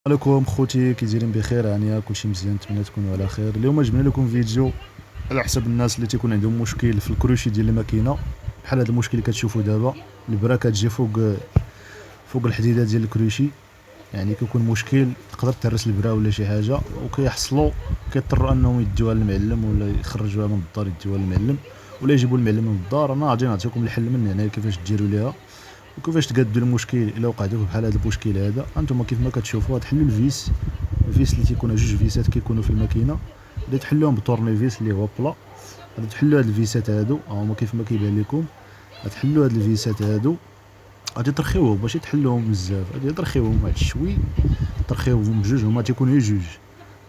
عليكم خوتي، كي دايرين بخير؟ هانيه كلشي مزيان، نتمنى تكونوا على خير. اليوم جبنا لكم فيديو على حسب الناس اللي تيكون عندهم مشكل في الكروشي ديال الماكينه، بحال هذا المشكل اللي كتشوفوا دابا. البرا كتجي فوق الحديده ديال الكروشي، يعني كيكون مشكل تقدر تهرس البرا ولا شي حاجه، وكيحصلوا كيضطروا انهم يديوها للمعلم ولا يخرجوها من الدار يديوها للمعلم ولا يجيبوا المعلم من الدار. انا غادي نعطيكم الحل من هنا كيفاش ديروا ليها وكيفاش تقادوا المشكل الا وقع لكم بحال هذا المشكل هذا. انتم كيف ما كتشوفوا تحلوا الفيس اللي تيكونوا جوج فيسات كيكونوا في الماكينه، غادي تحلوهم بطورنيفيس اللي هو بلا. غادي تحلوا هاد الفيسات هادو هما كيف ما كيبان لكم. غتحلوا هاد الفيسات هادو، غادي ترخيوهم باش تحلوهم بزاف. غادي ترخيوهم واحد شوي، ترخيوهم بجوج، هما تيكونوا غير جوج.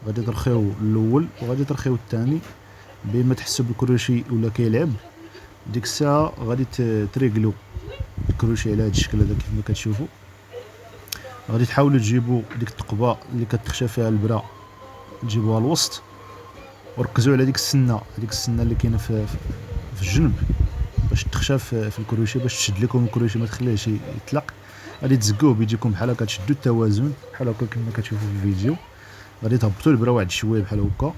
غادي ترخيو الاول وغادي ترخيو الثاني. بين ما تحسوا بالكروشي ولا كيلعب، ديك الساعه غادي تريقلوا الكروشي على هاد الشكل هذا كيف ما كتشوفوا. غادي تحاولوا تجيبوا ديك الثقبه اللي كتخشى فيها البرا، تجيبوها الوسط وركزوا على ديك السنه اللي كاينه في الجنب باش تخشى في الكروشي، باش تشد لكم الكروشي ما تخليهش يطلق. غادي تزقوه بيديكم بحال هكا، تشدوا التوازن بحال هكا كما كتشوفوا في الفيديو. غادي تهبطوا البرا واحد شويه بحال هكا،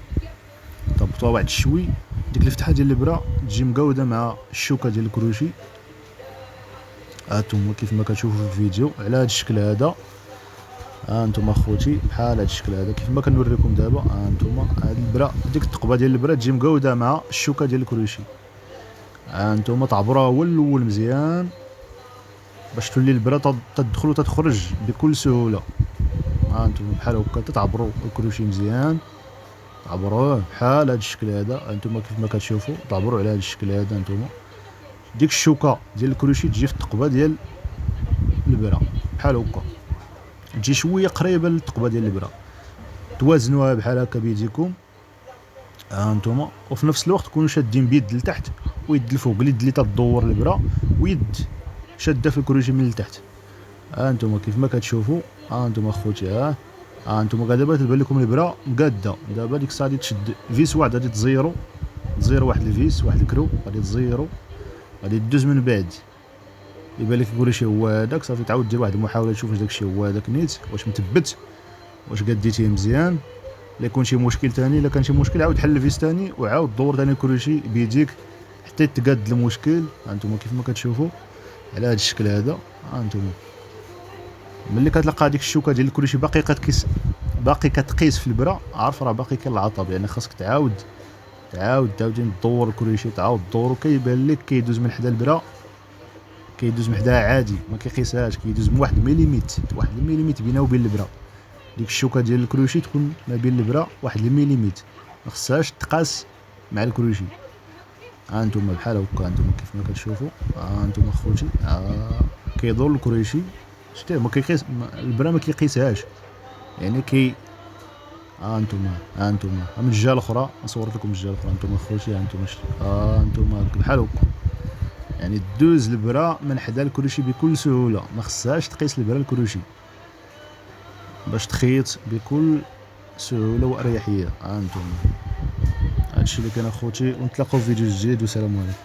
تهبطوها واحد شوي. ديك الفتحه ديال البرا تجي مقاوده مع الشوكه ديال الكروشي. هانتوما كيف ما كتشوفوا في الفيديو على هذا الشكل هذا. هانتوما اخوتي بحال هذا الشكل هذا كيف ما كنوريكم دابا. هانتوما هاد البرا، ديك الثقبه ديال البرا تجي مقاوده مع الشوكه ديال الكروشي. هانتوما تعبروها هو الاول مزيان باش تولي البرا تدخل وتخرج بكل سهوله. هانتوما بحال هكا تتعبروا الكروشي مزيان، تعبروه بحال هذا الشكل هذا. هانتوما كيف ما كتشوفوا تعبروا على هذا الشكل هذا. هانتوما ديك الشوكه ديال الكروشي تجي في الثقبه ديال البرا بحال هكا، تجي شويه قريبه للثقبه ديال البرا. توازنوها بحال هكا بيديكم. هانتوما وفي نفس الوقت تكونوا شادين بيد لتحت ويد الفوق، اليد اللي تدور البرا ويد شاده في الكروشي من التحت. هانتوما كيف ما كتشوفوا. هانتوما اخوتي، هانتوما دابا تبان لكم البرا مقاده. دابا ديك الساعه غادي تشد فيس واحد، غادي تزيرو واحد الفيس، واحد الكرو، غادي تزيرو، غادي دوز من بعد يبان لك الكروشي هو هذاك. صافي تعاود دير واحد المحاوله تشوف واش داكشي هو هذاك نيت، واش مثبت، واش قديتيه مزيان. الا يكون شي مشكل ثاني، الا كان شي مشكل عاود حل الفيس ثاني وعاود دور ثاني الكروشي بيديك حتى يتقاد المشكل. هانتوما كيف ما كتشوفوا على هذا الشكل هذا. هانتوما ملي كتلقى هذيك الشوكه ديال الكروشي باقي كتقيس في البرا، عارف راه باقي كاين العطب، يعني خاصك تعاودين تدور الكروشي، تعاود دورو. كيبان لك كيدوز من حدا البرا، كيدوز من حداها عادي ما كيقيسهاش، كيدوز من واحد الميليميت بينه وبين البرا. ديك الشوكه ديال الكروشي تكون ما بين البرا واحد الميليميت، ما خصهاش تقاس مع الكروشي. هانتوما بحال هكا. هانتوما كيف ما كتشوفوا. هانتوما اخوتي كيدور الكروشي، شتيه ما كيقيس البرا، ما كيقيسهاش يعني هانتوما من الجهه الاخرى نصور لكم من الجهه الاخرى. هانتوما اخوتي، هانتوما بحال هكا، يعني دوز البرا من حدا الكروشي بكل سهوله، ما خصهاش تقيس البرا الكروشي باش تخيط بكل سهوله واريحيه. هانتوما هادشي اللي كان اخوتي، ونتلاقاو في فيديو جديد، والسلام عليكم.